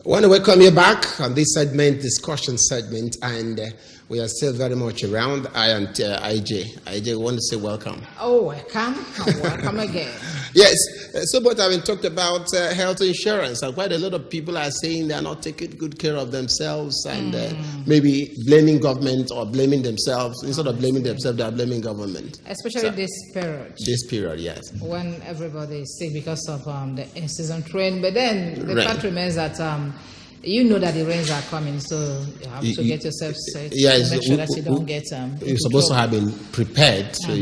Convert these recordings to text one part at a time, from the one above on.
I want to welcome you back on this segment, discussion segment, and we are still very much around. I and IJ. IJ, want to say welcome. Oh, welcome again. Yes, so but having talked about health insurance, and quite a lot of people are saying they are not taking good care of themselves and maybe blaming government or blaming themselves. Instead of blaming themselves, they are blaming government. Especially this period. This period, yes. When everybody is sick because of the in-season rain. But then the fact remains that you know that the rains are coming, so you have to get yourself set. Yes, make sure that you don't get you're supposed to have been prepared, so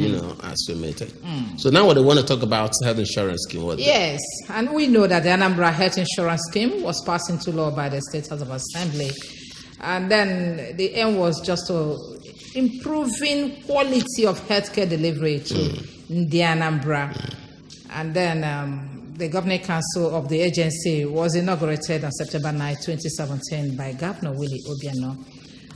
estimated. So now what I want to talk about health insurance scheme. Yes, and we know that the Anambra health insurance scheme was passed into law by the State House of Assembly, and then the aim was just to improving quality of healthcare delivery to the Anambra, and then. The Governing Council of the agency was inaugurated on September 9, 2017 by Governor Willie Obiano.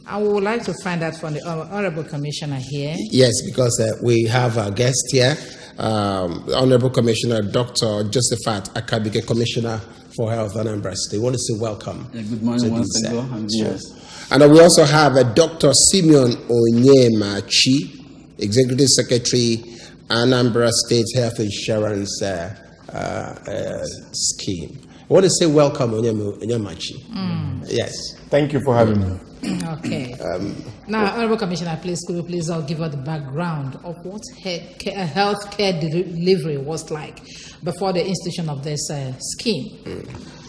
And we would like to find out from the Honorable Commissioner here. Yes, because we have a guest here, Honorable Commissioner Dr. Josephat, Akabuike, Commissioner for Health, Anambra State. I want to say welcome. Good morning once again. Yes. And we also have Dr. Simeon Onyemaechi, Executive Secretary, Anambra State Health Insurance scheme. I want to say welcome, Onyemaechi. Yes. Thank you for having me. Okay. Now, Honorable Commissioner, please, could you please give us the background of what healthcare delivery was like before the institution of this scheme?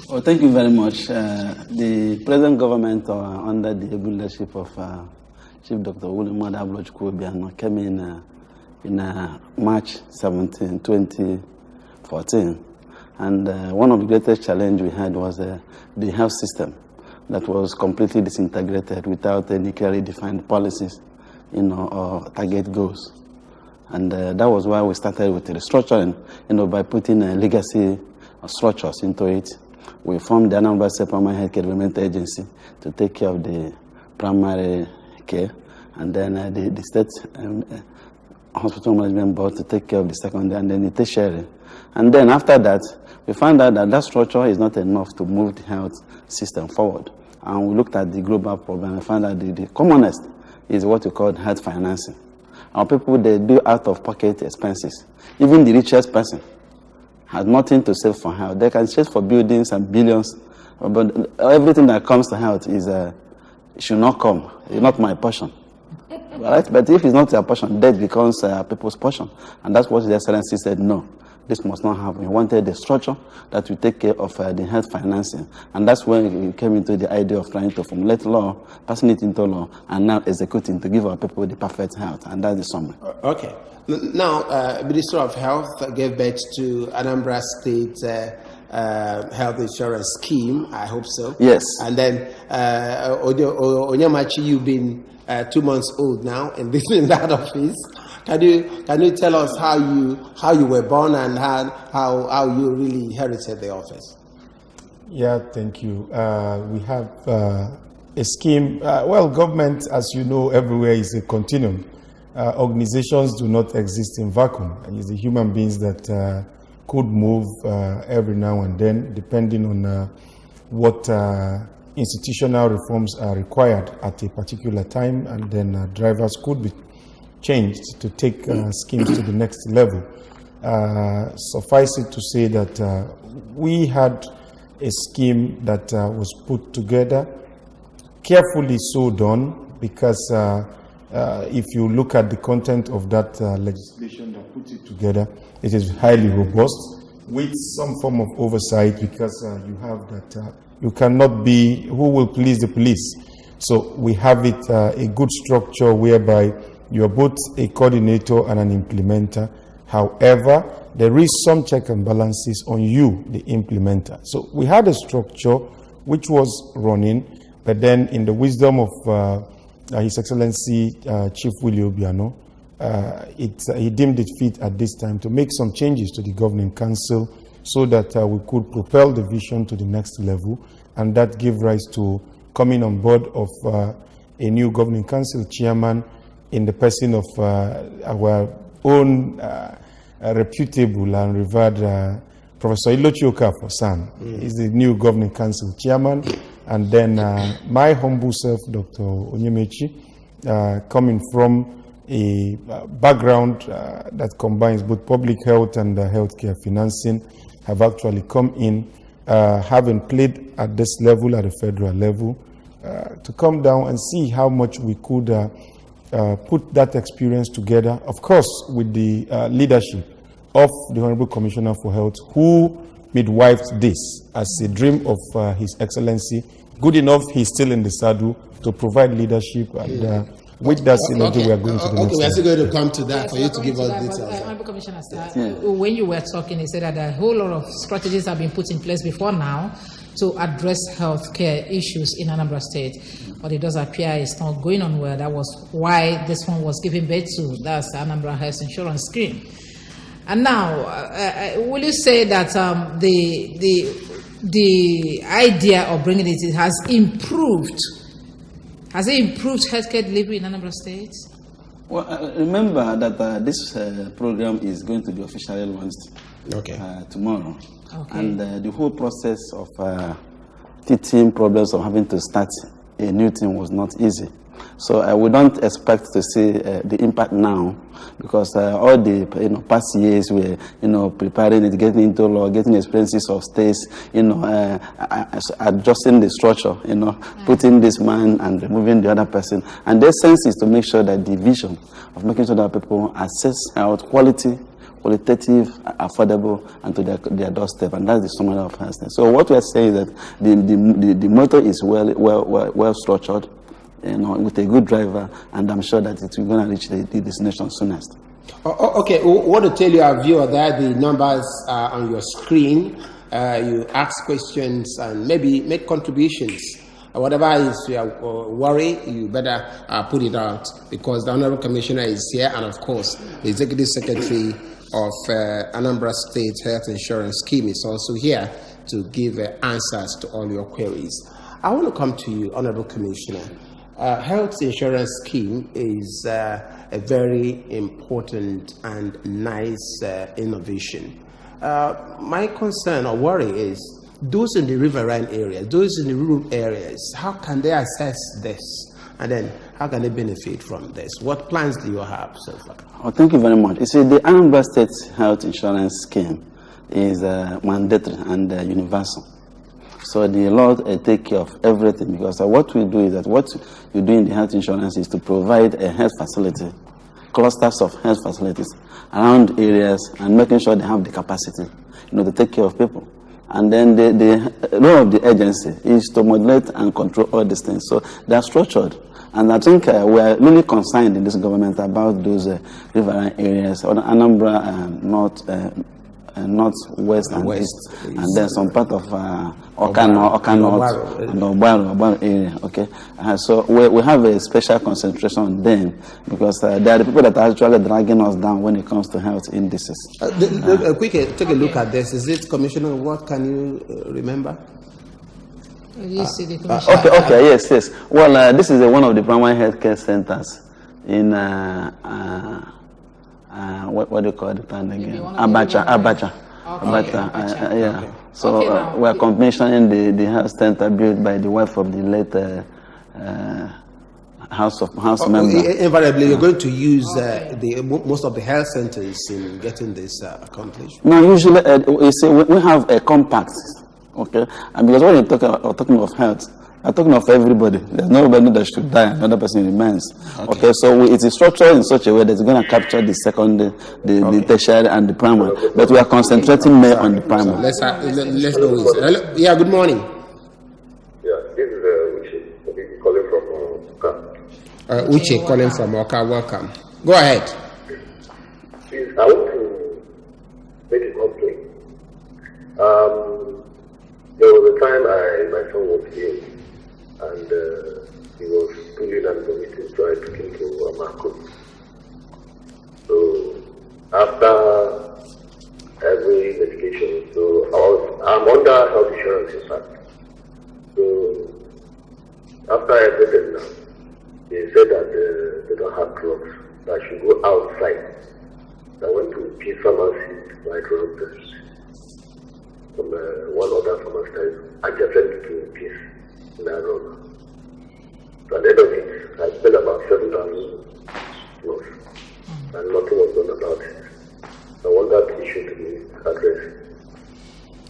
Well, thank you very much. The present government, under the able leadership of Chief Dr. Onyemaechi came in March 17, 2014, and one of the greatest challenges we had was the health system that was completely disintegrated without any clearly defined policies, or target goals. And that was why we started with the restructuring, by putting legacy structures into it. We formed the Anambra State Primary Healthcare Development Agency to take care of the primary care, and then the state hospital management board to take care of the secondary, and then the tertiary. And then after that, we found out that that structure is not enough to move the health system forward. And we looked at the global problem and found that the commonest is what we call health financing. Our people, they do out-of-pocket expenses. Even the richest person has nothing to save for health. They can save for buildings and billions, but everything that comes to health is should not come. It's not my portion. Right? But if it's not your portion, death becomes people's portion. And that's what the Excellency said, no, this must not happen. We wanted the structure that will take care of the health financing. And that's when we came into the idea of trying to formulate law, passing it into law, and now executing to give our people the perfect health. And that's the summary. Okay. Now, Minister of Health gave birth to Anambra State health insurance scheme. I hope so. Yes. And then, Onyemaechi, you've been 2 months old now in that office. Can you tell us how you were born and how you really inherited the office? Yeah, thank you. We have a scheme. Government, as you know, everywhere is a continuum. Organizations do not exist in vacuum. It's the human beings that could move every now and then, depending on what institutional reforms are required at a particular time, and then drivers could be changed to take schemes to the next level. Suffice it to say that we had a scheme that was put together, carefully so done, because if you look at the content of that legislation that put it together, it is highly robust with some form of oversight, because you have that you cannot be who will please the police. So we have it a good structure whereby you are both a coordinator and an implementer. However, there is some check and balances on you, the implementer. So we had a structure which was running, but then in the wisdom of His Excellency Chief Willie Obiano, he deemed it fit at this time to make some changes to the Governing Council so that we could propel the vision to the next level, and that gave rise to coming on board of a new Governing Council chairman in the person of our own reputable and revered Professor Ilochioka for SAN. He's the new Governing Council chairman. And then my humble self, Dr. Onyemaechi, coming from a background that combines both public health and healthcare financing, have actually come in, having played at this level, at the federal level, to come down and see how much we could put that experience together, of course, with the leadership of the Honorable Commissioner for Health, who midwifed this as a dream of His Excellency. Good enough, he's still in the saddle to provide leadership, and with that synergy, we are going to the next we are still level. going to come to that for you to give us details. Honorable Commissioner, when you were talking, you said that a whole lot of strategies have been put in place before now to address healthcare issues in Anambra State, but it does appear it's not going on well. That was why this one was given birth to. That's the Anambra Health Insurance Scheme. And now, will you say that the idea of bringing it has improved? Has it improved healthcare delivery in Anambra State? Well, remember that this program is going to be officially launched tomorrow. Okay. And the whole process of teaching problems of having to start a new thing was not easy. So we don't expect to see the impact now, because all the past years we're preparing it, getting into law, getting experiences of states, adjusting the structure, putting this man and removing the other person. And their sense is to make sure that the vision of making sure that people access health qualitative, affordable, and to their doorstep, and that's the summary of health. So what we're saying is that the motto is well structured, with a good driver, and I'm sure that it's going to reach the destination soonest. Okay, we want to tell you, our viewer, that the numbers are on your screen. You ask questions and maybe make contributions. Whatever is your worry, you better put it out, because the Honorable Commissioner is here, and of course, the Executive Secretary of Anambra State Health Insurance Scheme is also here to give answers to all your queries. I want to come to you, Honorable Commissioner. Health insurance scheme is a very important and nice innovation. My concern or worry is those in the riverine areas, those in the rural areas, how can they access this? And then how can they benefit from this? What plans do you have so far? Oh, thank you very much. You see, the Anambra State Health Insurance Scheme is mandatory and universal. So the law take care of everything, because what we do is that what you do in the health insurance is to provide a health facility, clusters of health facilities around areas, and making sure they have the capacity, to take care of people. And then the role of the agency is to modulate and control all these things. So they are structured. And I think we are really concerned in this government about those riverine areas, or Anambra, north, west, and east, and then some part of Oka North and Obaro area. Okay, so we have a special concentration on them, because they are the people that are actually dragging us down when it comes to health indices. Quick, take a look at this. Is it, Commissioner? What can you remember? Okay, yes. Well, this is one of the primary healthcare centers in what do you call the town again? Abacha. Okay. Yeah. Okay. So we are commissioning the health center built by the wife of the late house member. Invariably, you're going to use most of the health centers in getting this accomplished. No, usually you see, we have a compact. Okay, and because when you're talking of health, I'm talking of everybody. There's nobody that should die, another person remains. Okay, so it is structured in such a way that it's going to capture the secondary, the tertiary, and the primary. But we are concentrating more on the primary. Let's know this. Yeah, good morning. Yeah, this is Uche calling from Oka. Uche calling from Oka. Welcome. Go ahead. Please, I want to make a complaint. There was a time my son was ill, and he was pulling and vomiting, so I took him to Amako. So after every medication, so I'm under health insurance, in fact. So after everything now, they said that they don't have drugs, that I should go outside. I went to P pharmacy to buy drugs. from one other farmer's side adjacent to this in that road. So at the end of it, I spent about 7,000 plus, and nothing was done about it. I want that issue to be addressed.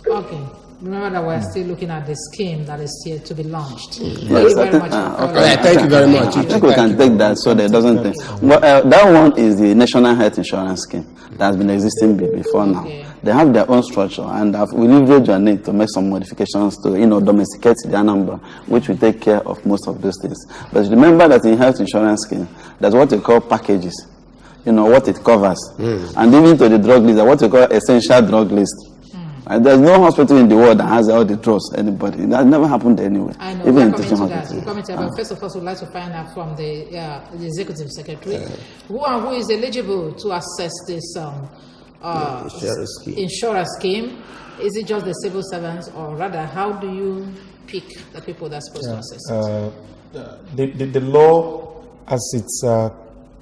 Okay. Remember that we're still looking at the scheme that is here to be launched. Thank you very much. Thank you very much. I think we can take that so there doesn't think. Well, that one is the National Health Insurance Scheme that has been existing before now. Okay. They have their own structure, and we leverage on it to make some modifications to, domesticate the Anambra, which will take care of most of those things. But remember that in health insurance scheme, there's what they call packages. What it covers, and even to the drug list, what we call essential drug list. There's no hospital in the world that has all the drugs. Anybody that never happened anywhere. I know. Even We're coming to that. hospitals. We're coming to that. But first of all, we'd like to find out from the executive secretary who is eligible to access this insurance scheme. Is it just the civil servants, or rather, how do you pick the people that's supposed to access it? The law, as it's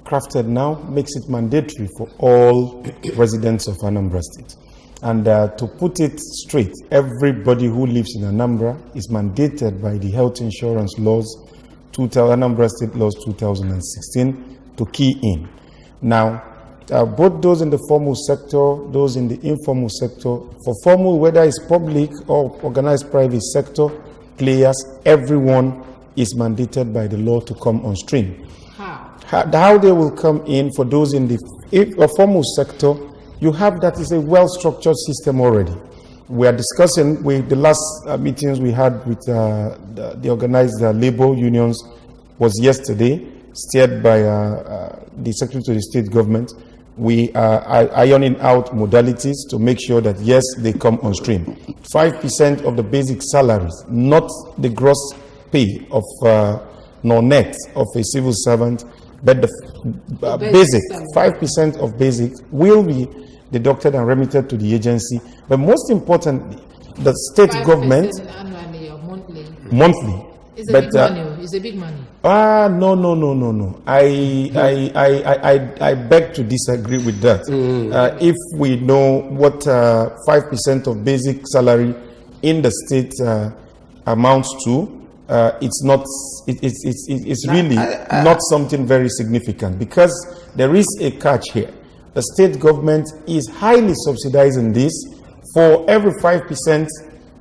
crafted now, makes it mandatory for all residents of Anambra State. And to put it straight, everybody who lives in Anambra is mandated by the health insurance laws, Anambra State Laws 2016, to key in. Now, both those in the formal sector, those in the informal sector, for formal, whether it's public or organized private sector players, everyone is mandated by the law to come on stream. How they will come in for those in the formal sector, you have that is a well-structured system already. We are discussing with the last meetings we had with the organized labor unions was yesterday, steered by the Secretary to the State Government. We are ironing out modalities to make sure that, yes, they come on stream. 5% of the basic salaries, not the gross pay of nor net of a civil servant, but the basic, 5% of basic will be deducted and remitted to the agency. But most importantly, the state government annually or monthly. Monthly. It's a big money. It's a big money. No. I beg to disagree with that. If we know what 5% of basic salary in the state amounts to, it's not. It's really not something very significant, because there is a catch here. The state government is highly subsidizing this. For every 5%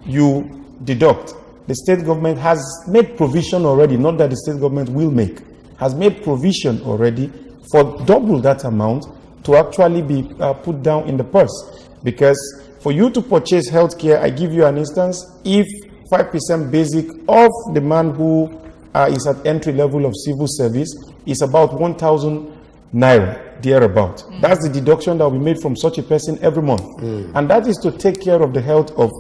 you deduct, the state government has made provision already, not that the state government will make, has made provision already for double that amount to actually be put down in the purse. Because for you to purchase healthcare, I give you an instance, if 5% basic of the man who is at entry level of civil service is about 1,000 naira, thereabout. That's the deduction that will be made from such a person every month. And that is to take care of the health of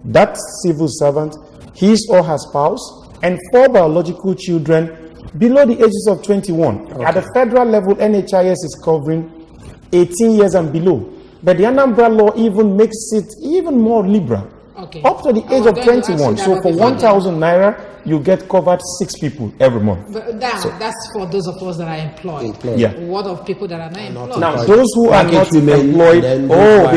that civil servant, his or her spouse, and 4 biological children below the ages of 21. At the federal level, NHIS is covering 18 years and below. But the Anambra law even makes it even more liberal. Up to the age of 21. So for 1,000 naira, you get covered 6 people every month. But that's for those of us that are employed. Yeah. What of people that are not employed? Now, those who are not employed,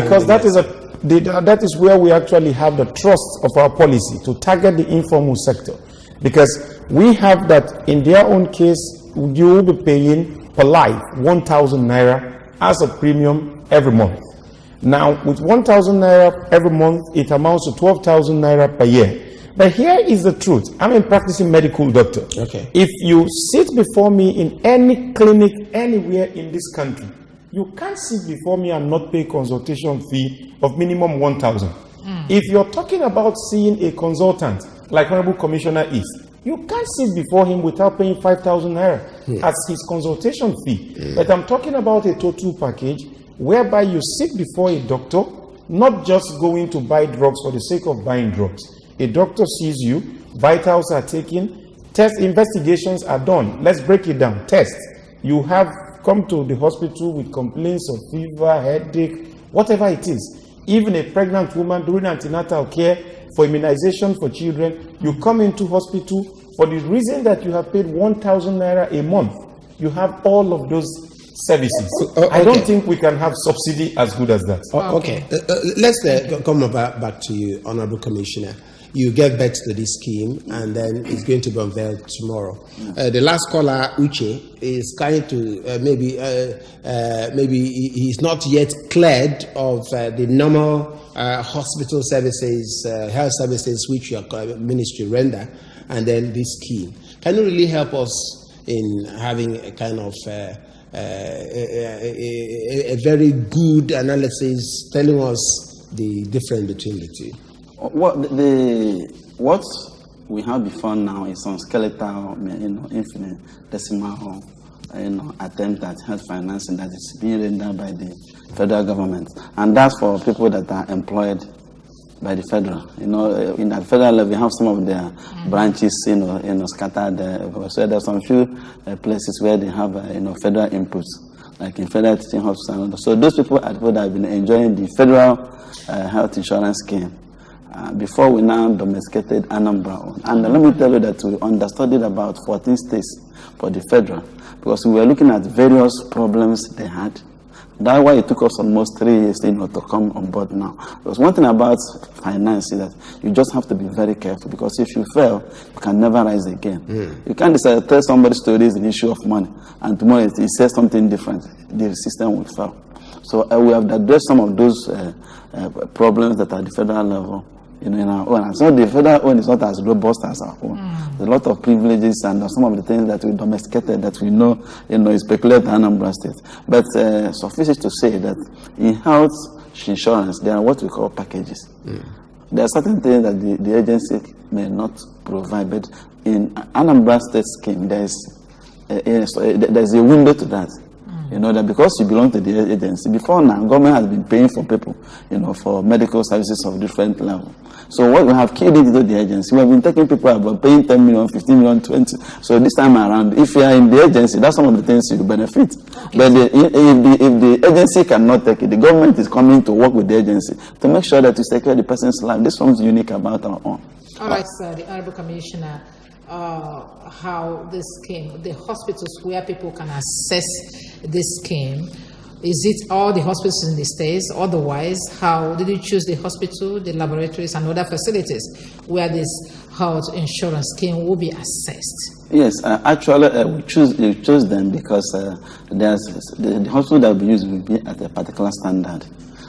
because that is where we actually have the trust of our policy to target the informal sector. Because we have that in their own case, you will be paying per life 1,000 naira as a premium every month. Now, with 1,000 naira every month, it amounts to 12,000 naira per year. But here is the truth. I'm a practicing medical doctor. If you sit before me in any clinic anywhere in this country, you can't sit before me and not pay consultation fee of minimum 1,000. If you're talking about seeing a consultant, like Honorable Commissioner is, you can't sit before him without paying 5,000 naira as his consultation fee. But I'm talking about a total package whereby you sit before a doctor, not just going to buy drugs for the sake of buying drugs. A doctor sees you, vitals are taken, test investigations are done. Let's break it down. Test. You have come to the hospital with complaints of fever, headache, whatever it is. Even a pregnant woman doing antenatal care for immunization for children, you come into hospital for the reason that you have paid 1,000 naira a month. You have all of those services. Okay. I don't think we can have subsidy as good as that. Okay. Let's come back to you, Honorable Commissioner. You gave birth to this scheme, and then it's going to be unveiled tomorrow. The last caller, Uche, is trying to maybe he's not yet cleared of the normal hospital services, health services which your ministry render, and then this scheme. Can you really help us in having a kind of a very good analysis telling us the difference between the two? What we have before now is some skeletal, infinitesimal, attempt at health financing that is being rendered by the federal government, and that's for people that are employed by the federal. In that federal level, we have some of their branches, scattered. So there's some few places where they have, federal inputs, like in federal teaching hospitals. So those people are people that have been enjoying the federal health insurance scheme. Before we now domesticated Anambra. And let me tell you that we understudied about 14 states for the federal, because we were looking at various problems they had. That's why it took us almost 3 years to come on board now. Because one thing about finance is that you just have to be very careful, because if you fail, you can never rise again. You can't decide, tell somebody to raise an issue of money, and tomorrow he says something different. The system will fail. So we have addressed some of those problems that are at the federal level. In our own. And so the federal own is not as robust as our own. There's a lot of privileges and some of the things that we domesticated that we know, is peculiar to Anambra State. But suffice it to say that in health insurance, there are what we call packages. There are certain things that the agency may not provide, but in Anambra State scheme, there's a window to that. That because you belong to the agency, before now, government has been paying for people, for medical services of different level. So what we have keyed into the agency, we have been taking people about paying 10 million, 15 million, 20. So this time around, if you are in the agency, that's some of the things you benefit. Okay. But if the agency cannot take it, the government is coming to work with the agency to make sure that we secure the person's life. This one's unique about our own. All right, sir, the Honorable Commissioner, how this scheme, the hospitals where people can access this scheme, is it all the hospitals in the states? Otherwise, how did you choose the hospital, the laboratories, and other facilities where this health insurance scheme will be assessed? Yes, actually, we chose them because the hospital that we use will be at a particular standard.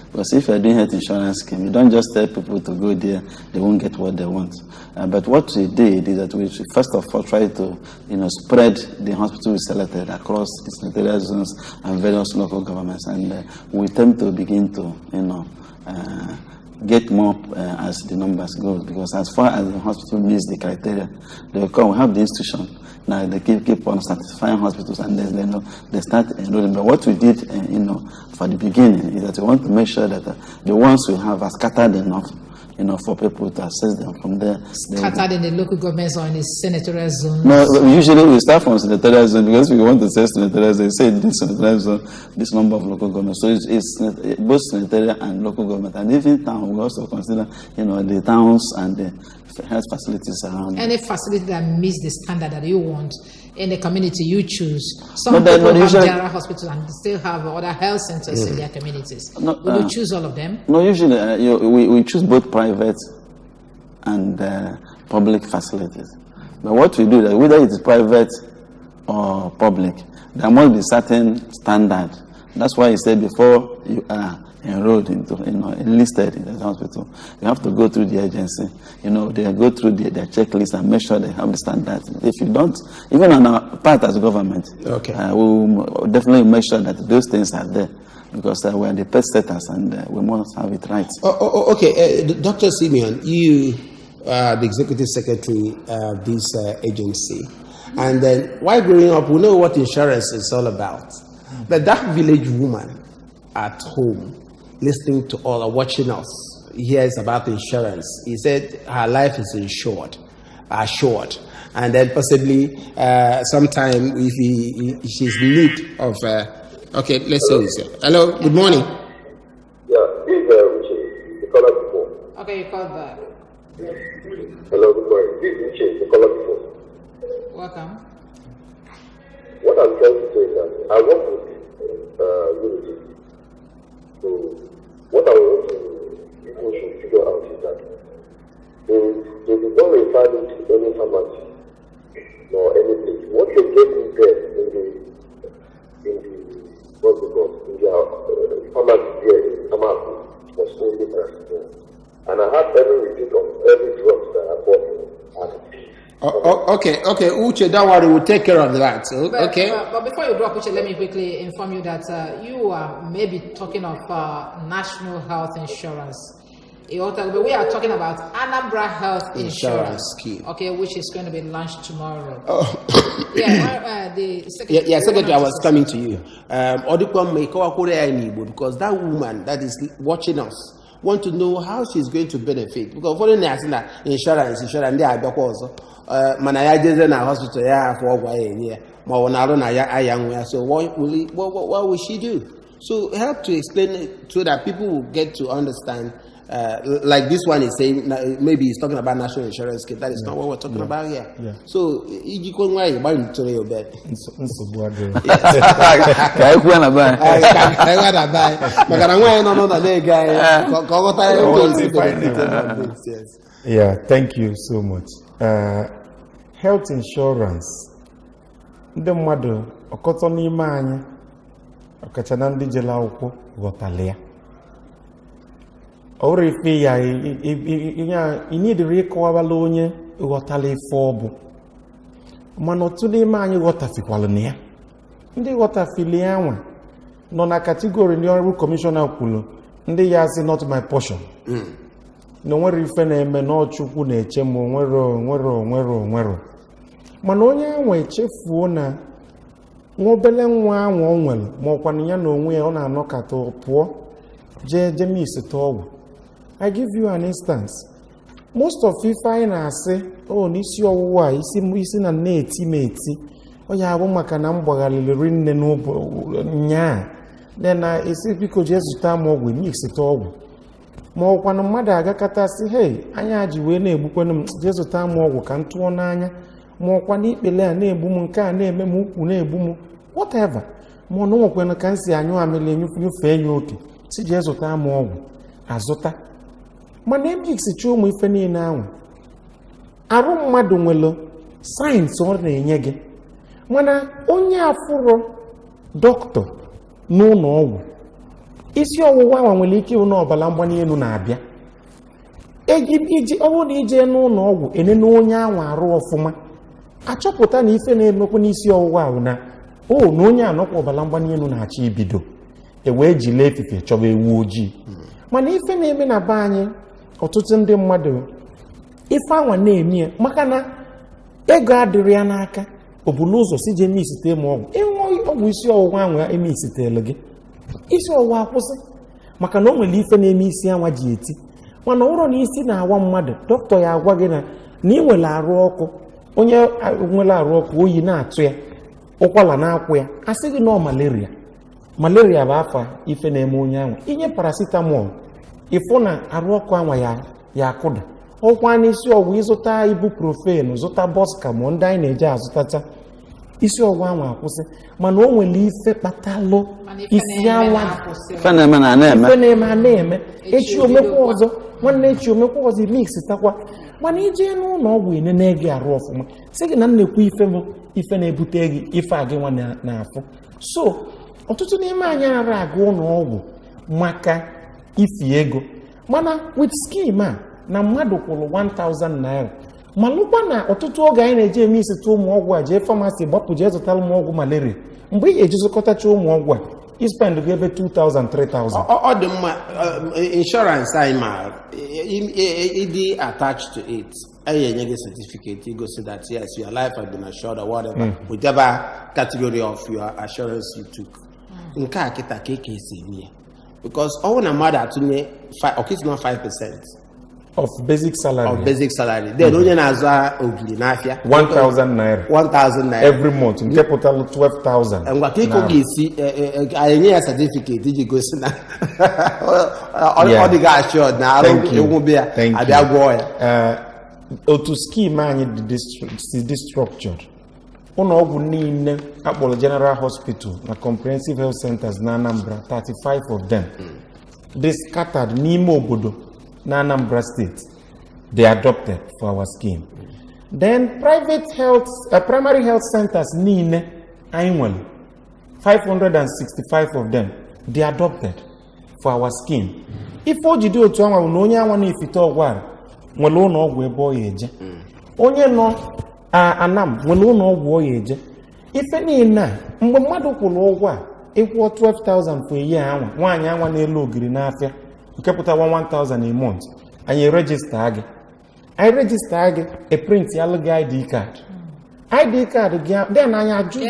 Because if you're doing health insurance scheme, you don't just tell people to go there, they won't get what they want. But what we did is that we first of all tried to, spread the hospital we selected across the senatorial zones and various local governments, and we attempt to begin to, get more as the numbers go. Because as far as the hospital meets the criteria, they will come. We have the institution. Now they keep on satisfying hospitals, and they start enrolling. But what we did, for the beginning, is that we want to make sure that the ones we have are scattered enough, for people to access them from there. Scattered in the local governments or in the senatorial zone? No, usually we start from senatorial zone, because we want to say senatorial zone. Say this senatorial zone, this number of local governments. So it's both senatorial and local government. And even town, we also consider, the towns and the health facilities around. Any facility that meets the standard that you want in the community you choose. Some people have general hospitals and still have other health centers in their communities. Will you choose all of them? No, usually we choose both private and public facilities. But what we do is that whether it is private or public, there must be certain standard. That's why I said before you are enrolled into, enlisted in the hospital, you have to go through the agency. They go through their checklist and make sure they have the standards. If you don't, even on our part as government, we'll definitely make sure that those things are there, because we're the pest setters and we must have it right. Okay, Dr. Simeon, you are the executive secretary of this agency. And then while growing up, we know what insurance is all about. But that village woman at home, listening to all or watching us, hears about insurance. He said her life is assured, and then possibly sometime if she's in need of. Okay, let's see this. Hello, good morning. Yeah, this is Richie. The caller before. Okay, you called back. Hello, good morning. This is Richie. The caller before. Welcome. What I'm trying to say is that I work with unity. So what I want to people should figure out is that they did not refer to any pharmacy nor any place. What you're getting there in the what's it called? In the pharmacy there in Anambra was only paracetamol. And I have every receipt of every drug that I bought at okay, Uche, don't worry, we'll take care of that. Okay. But before you drop, Uche, let me quickly inform you that you are maybe talking of national health insurance. We are talking about Anambra Health Insurance Scheme. Okay, which is going to be launched tomorrow. The Secretary, I was coming to you. Because that woman that is watching us want to know how she's going to benefit. Because for the insurance, they are also. Manaya in a hospital for so what will she do? So help to explain it so that people will get to understand. Like this one is saying, maybe he's talking about national insurance scheme. That is not what we're talking about here. Yeah. So you can why you buy to your bed. Yeah, thank you so much. Health insurance. The mother, Okotoni Manya, Okachanandi Jelauko, Gotalia. Or if you need to recover Lone, Gotale Forbu. Manotuni Mani Gotafiqualania. Ndi Gotafilian. Non category in your commissioner Kulu. Ndi Yasi not my portion. No one referee no chukune chemo nwero. Manonya we chefu na nwobele nwa anwo onwelu mokwan ya na onwe ya na anokato puo je miss to. I give you an instance. Most of you find say oh n'isi owuwa isi na na-eti meti oya abu maka na mgbagalili nne n'ubo nya then isi biko je zuta mo ogwe mix to ogwe ma ọkwanụ mmadụ agakọtasị hey anya ji wee na-egbukwanụ m Jesu taa m ọgwụ ka m tụọ n'anya ma ọkwa n'ikpele a na-egbu m nke a na-eme m ukwu na-egbu m whatever ma ọ nwekwanụ ka m si anyụ amịlị nyụfee ya oke si Jesu taa m ọgwụ azụta mana emikisicha ụmụ ife niile ahụ arụ mmadụ nwere sayensị ọ na-enye gị mana onye afụrụ dọkịta n'ụlọ ọgwụ isi ọwụwa ahụ nwere ike ịhụ na ọbara mgbali elu na-abịa ọ bụrụ na ije n'ụlọ ọgwụ enene onye ahụ arụ ọfụma achọpụta na ife na-emekwa n'isi ọwụwa ahụ na na onye anọkwa ọbara mgbali elu na-achọ ibido wee jile efife chọba ewu ojii mana ife na-eme na be anyị ọtụtụ ndị mmadụ ife anwa na-eme maka na ego adịrị ya n'aka o bulu ụzọ si je misite ma ọgwụ ịṅụ ọgwụ isi ọwụwa ahụ emisitele gị isi ọwụwa akwụsị maka na o nwere ife na-eme isi anwa ji eti mana ụrọ na isi na-awa mmadụ dọkịta ya agwa gị na ị nwere arụ ọkụ onye nwere arụ ọkụ oyi na-atụ ya ụkwala na-akwụ ya asị gị na malaria bụ afa ife na-eme onye ahụ inye paracetamol ịfụ na arụ ọkụ anwa ya akụda ọkwa n'isi ọgwụ ịzụta ibuprofen zụta bọska ma ndị anyị na-eje azụtacha isi ọgwụ anwa akwụsị mana o nwere ife kpatalụ isi anwa ife na-eme a na-eme echi omekwa ọzọ nwanne echi omekwa ọzọ mix takwa mana ije n'ụlọ ọgwụ enene gị arụ ọfụma sị gị na nnekwu ife bụ ife na-ebute gị ife a gị nwa na-afụ so ọtụtụ n'ime anyị ara aga ụlọ ọgwụ maka ifi ego mana with scheme a na mmadụ kwụrụ 1,000 naira ma lụkwa na ọtụtụ oge anyị na-eje eme isite ụmụ ọgwụ a jee famasi gbapụ jee zụtara ụmụ ọgwụ malaria mgbe ị ga-ejizụkọtacha ụmụ ọgwụ a ispend gị ebe 2,000 3,000 ọ dị mma insurance anyị ma ịdị attached to it anyị enye gị certificate igosi that yes your life has been assured or whatever whichever category of your assurance you took nke a kịta ka eke esi eme ya because ọnwụ na mmadụ atụnye ọkịtị na 5% of basic salary then onye na-azụ ogiri n'afịa 1,000 naira 1,000 naira every month nke pụtara 12,000 ngwa ka iko ga-esi enye ya certificate iji gosi na ọ dịghị assured na arụ enwube ya abịa gwọọ ya otu scheme anyị dị structured ụlọọgwụ niile akpọrọ General Hospital na Comprehensive Health Centers na Anambra, 35 of them, they scattered n'ime obodo na Anambra State. They adopted for our scheme. Then private health, primary health centers niile anyị 565 of them, they adopted for our scheme. If ojide otu anwa na onye anwa na-efite ọgwara nwere ụlọọgwụ ebe ọ ya eje, onye nọ Anam nwere ụlọọgwụ ọ ya eje. Ife niile mgbe mmadụ kwụrụ ụgwọ a ịkwụọ 12,000 for a year anwa, nwaanyị anwa na-elu ogiri n'afịa nke pụtawa 1,000 a month, anyị register gị. I register gị, a print yalụ gị ID card. ID card gị, then anyị ajụ gị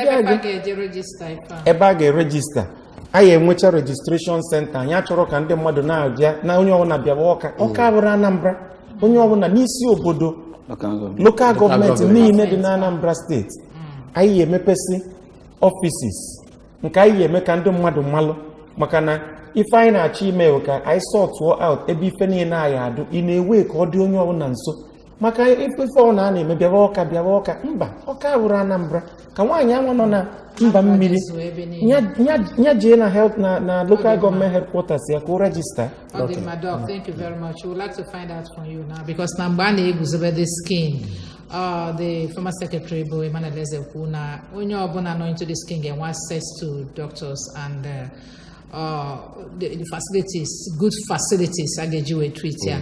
ebe a ga-register. Anyị enwecha registration center, anyị achọrọ ka ndị mmadụ na-abịa na onye ọbụla bịawa Ọka bụrụ Anambra, onye ọbụla n'isi obodo local government niile dị na Anambra State. Anyị emepesi offices nke anyị eme ka ndị mmadụ malụ, maka na ife anyị na-achọ ime ka anyị sort out ebe ife niile anyị adụ ị na-ewe ka ọ dị onye ọbụla nso, maka ife ọ na-eme bịawa Ọka mba Ọka bụrụ Anambra ka nwaanyị anwa nọ na mba mmiri nya jee na health na local government headquarters ya ka o register. Okay, Madam, thank you very much. We would like to find out from you now, because na mgbe a na-eguzobe this scheme, the former secretary bụ Emmanuel Ezekwu na onye ọbụla nọ into this scheme get access to doctors and the facilities, good facilities a ga-eji wee treat ya.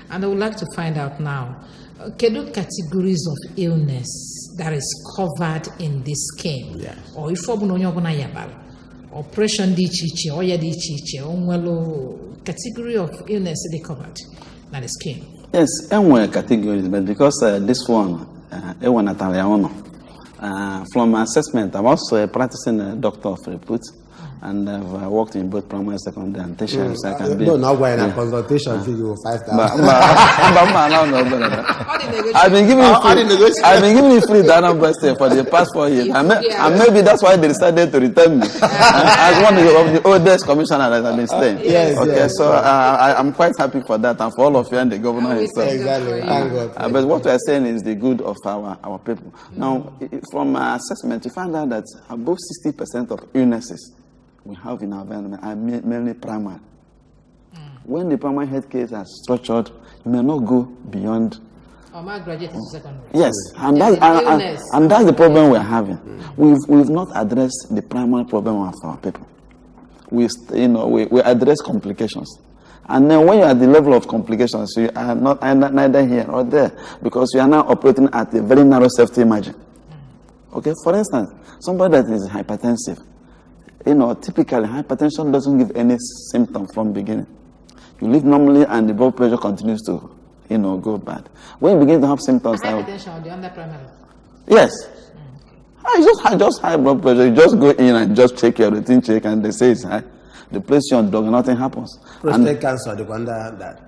And I would like to find out now, kedu categories of illness that is covered in this scheme? Yes. Or if ọbụna onye ọbụla yabara operation dị iche iche, ọya dị iche iche, onwelo category of illness they covered na the scheme? Yes, there categories, but because this one, from assessment, I'm also a practicing doctor of repute, and I've worked in both primary, secondary, and tertiary. So I can be. No, not when a consultation fee you 5,000. I've been giving you free Anambra State for the past 4 years, and maybe that's why they decided to return me as one of the oldest commissioners that have been staying. Yes, okay, yes. so I'm quite happy for that, and for all of you and the governor himself. Exactly. Thank God. But what we are saying is the good of our people. Now, from assessment, you find out that above 60% of illnesses we have in our environment are mainly primary. When the primary health case are structured, you may not go beyond. Or my graduate to secondary. Yes, and that's the problem we're having. We've not addressed the primary problem of our people. We address complications. And then when you're at the level of complications, you are not neither here or there, because you are now operating at a very narrow safety margin. Okay, for instance, somebody that is hypertensive, typically hypertension doesn't give any symptom from beginning. You live normally and the blood pressure continues to, go bad. When you begin to have symptoms, hypertension or the under primary? Yes. Just high blood pressure. You just go in and just check your routine check, and they say it's high. They place you on drug, and nothing happens. Prostate cancer, they wonder that.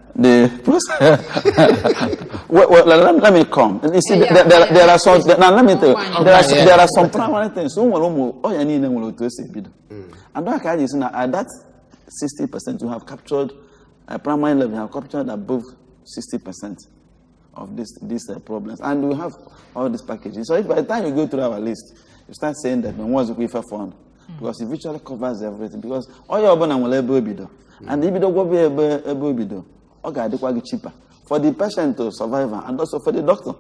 Let me come. You see, there are some. Now let me tell you, there are some primary things. And at that 60%, you have captured primary level. You have captured above 60% of these problems, and we have all these packages. So if by the time you go through our list, you start saying that no one's we fund, because it virtually covers everything. Because all your abundant will able be done, and if you don't go be able be done, okay, they will cheaper for the patient to survive and also for the doctor.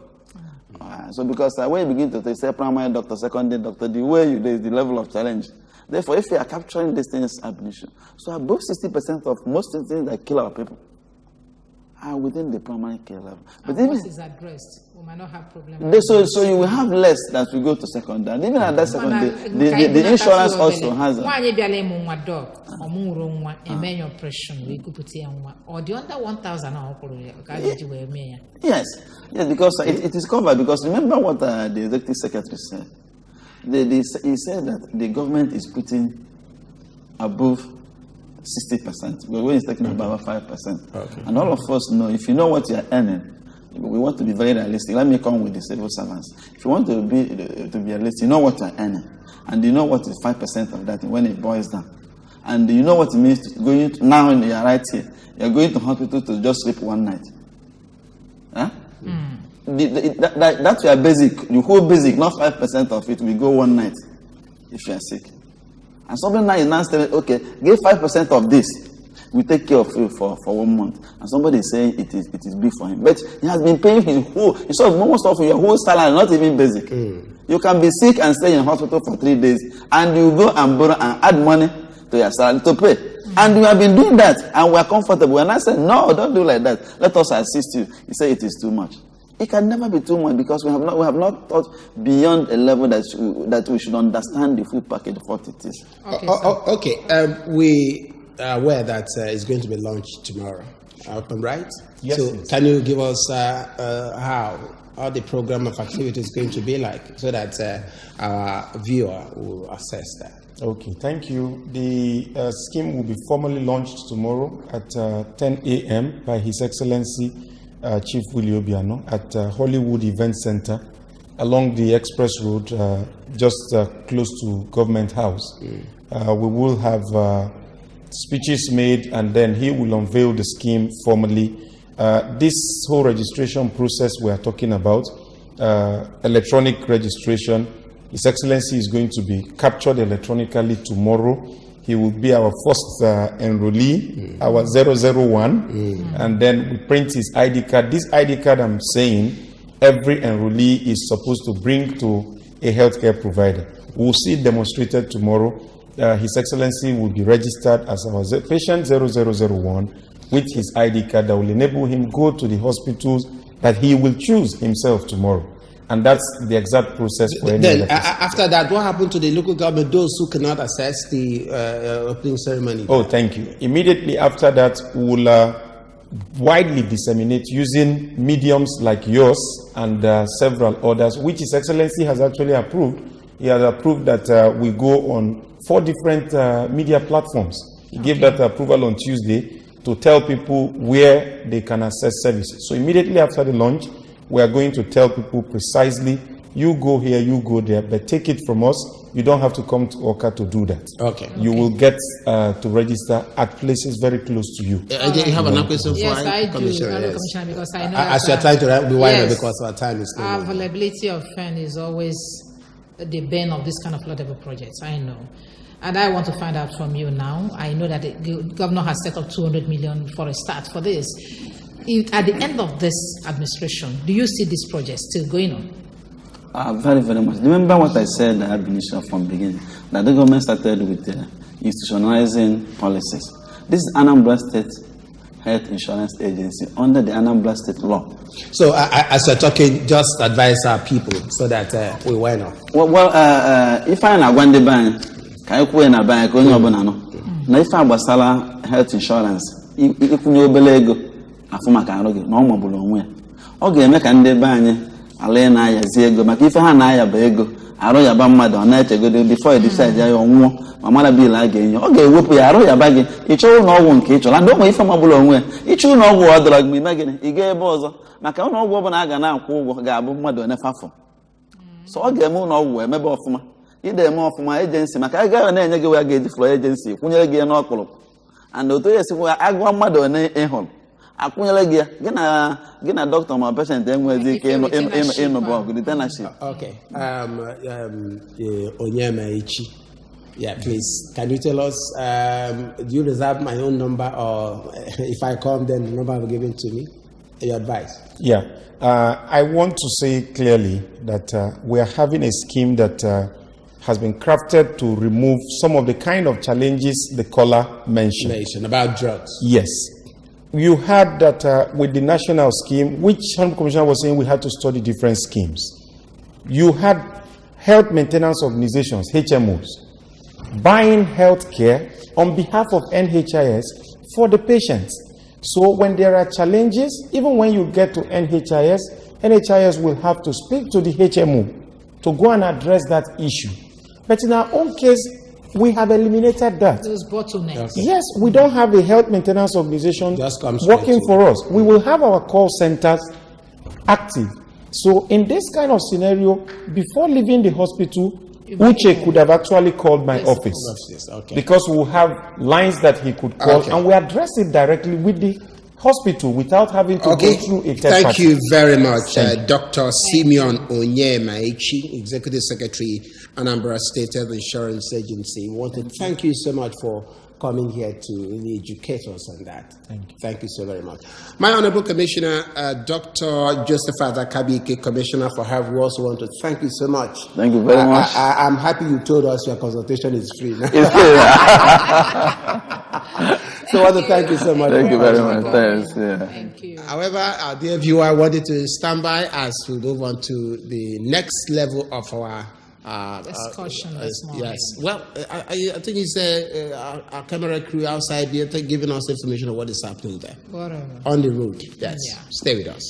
So because when you begin to say primary doctor, secondary doctor, the way you do is the level of challenge. Therefore, if you are capturing these things, so above 60% of most things that kill our people are within the primary care level. But even once it's addressed, we might not have problems. So you will have less as we go to secondary. And even at that secondary, the insurance also has Yes, because it is covered. Because remember what the executive secretary said. He said that the government is putting above 60%, but when he's talking about 5%. Okay. And all of us know, if you know what you are earning, we want to be very realistic. Let me come with the civil servants. If you want to be realistic, you know what you are earning, and you know what is 5% of that when it boils down, and you know what it means to going to, now you are right here. You are going to hospital to just sleep one night. Huh? That's your basic, the whole basic, not 5% of it will go one night if you are sick. And somebody now is now saying, okay, give 5% of this. We take care of you for 1 month. And somebody is saying it is big for him. But he has been paying his whole, most of your whole salary, not even basic. You can be sick and stay in hospital for 3 days, and you go and borrow and add money to your salary to pay. And we have been doing that, and we are comfortable. And I said, no, don't do like that. Let us assist you. He said it is too much. It can never be too much because we have not thought beyond a level that we should understand the full package of what it is. Okay. We are aware that it's going to be launched tomorrow. I'm right? Yes. So can you give us how the program of activity is going to be like, so that our viewer will assess that? Okay, thank you. The scheme will be formally launched tomorrow at 10 a.m. by His Excellency Chief Willie Obiano at Hollywood Event Center along the Express Road, just close to Government House. We will have speeches made, and then he will unveil the scheme formally. This whole registration process we are talking about, electronic registration, His Excellency is going to be captured electronically tomorrow. He will be our first enrollee, our 001, and then we print his ID card. This ID card, I'm saying, every enrollee is supposed to bring to a healthcare provider. We'll see it demonstrated tomorrow. His Excellency will be registered as our patient 0001 with his ID card that will enable him go to the hospitals that he will choose himself tomorrow. And that's the exact process for any Then, after that, what happened to the local government, those who cannot access the opening ceremony? Oh, thank you. Immediately after that, we will widely disseminate using mediums like yours and several others, which His Excellency has actually approved. He has approved that we go on 4 different media platforms. He gave that approval on Tuesday to tell people where they can access services. So immediately after the launch, we are going to tell people precisely, you go here, you go there, but take it from us. You don't have to come to Oka to do that. Okay. You will get to register at places very close to you. You have another question for yes, I do, Commissioner? Yes. Commissioner, because I know As you are trying to be wider because our time is not. Availability of funds is always the bane of this kind of laudable projects. I know. And I want to find out from you now. I know that the governor has set up 200 million for a start for this. At the end of this administration, do you see this project still going on? Very, very much. Remember what I said at administration from the beginning, that the government started with institutionalizing policies. This is Anambra State Health Insurance Agency under the Anambra State law. So, as you're talking, just advise our people so that we wind up. Well, if I am going to buy, can you na buy going on? Now, if I was health insurance, if you belego. Afumaka aroge na ọmọbụla onwe ya ọ ga-eme ka ndị be anyị ala na-ayazi ego maka ife ha na-aya bụ ego arụ ya ba mmadụ ọ na-echegodo before decide ya ọnwụọ ma mara bill a ga-enye ọ ga-ewepụ ya arụ ya ba gị ịchọ ụlọ ọgwụ nke ịchọla ndị onwe ife ọmọbụla onwe ya ịchọ ụlọ ọgwụ ọ dọrọ gị ime gịnị ị ga ebe ọzọ maka ụlọ ọgwụ ọbụla a ga na-akwụ ụgwọ ga-abụ mmadụ onefafọ so ọ ga-eme ụlọ ọgwụ emebe ọfụma ide eme ọfụma ejensi maka a gaghị na-enye gị wee ga-eji flọ ejensi kwụnyere gị n'ọkpụrụ and otu ya esikwa agụọ mmadụ one ịhụrụ akwụnyere gị ya gị na dọkịta ma patient enwezi ike ịnụ bọọgụ ditenaship. Okay. Onyemaechi. Yeah, please. Can you tell us, do you reserve my own number, or if I come, then the number will given to me? Your advice? Yeah. I want to say clearly that we are having a scheme that has been crafted to remove some of the kind of challenges the caller mentioned. About drugs. Yes. You heard that with the national scheme, which Honorable Commissioner was saying we had to study different schemes. You had health maintenance organizations, HMOs, buying health care on behalf of NHIS for the patients. So when there are challenges, even when you get to NHIS, NHIS will have to speak to the HMO to go and address that issue. But in our own case, we have eliminated that. Those bottlenecks. Okay. Yes, we don't have a health maintenance organization working for us. We will have our call centers active. So in this kind of scenario, before leaving the hospital, Uche could have actually called my office. Okay. Because we will have lines that he could call, and we address it directly with the hospital without having to go through a third Thank party. you very much, Dr. Simeon Onyemaechi, Executive Secretary, Anambra State Health Insurance Agency. We want to thank you so much for coming here to really educate us on that. Thank you so very much. My Honorable Commissioner, Dr. Josephat Akabuike, Commissioner for Health, we also want to thank you so much. Thank you very much. I'm happy you told us your consultation is free. It's free. So I want to thank you so much. Thank you very much. Thanks. Yeah. Thank you. However, our dear viewer, I wanted to stand by as we move on to the next level of our discussion this morning. Yes. Well, I think it's our camera crew outside here giving us information on what is happening there. Whatever. On the road. Yes. Yeah. Stay with us.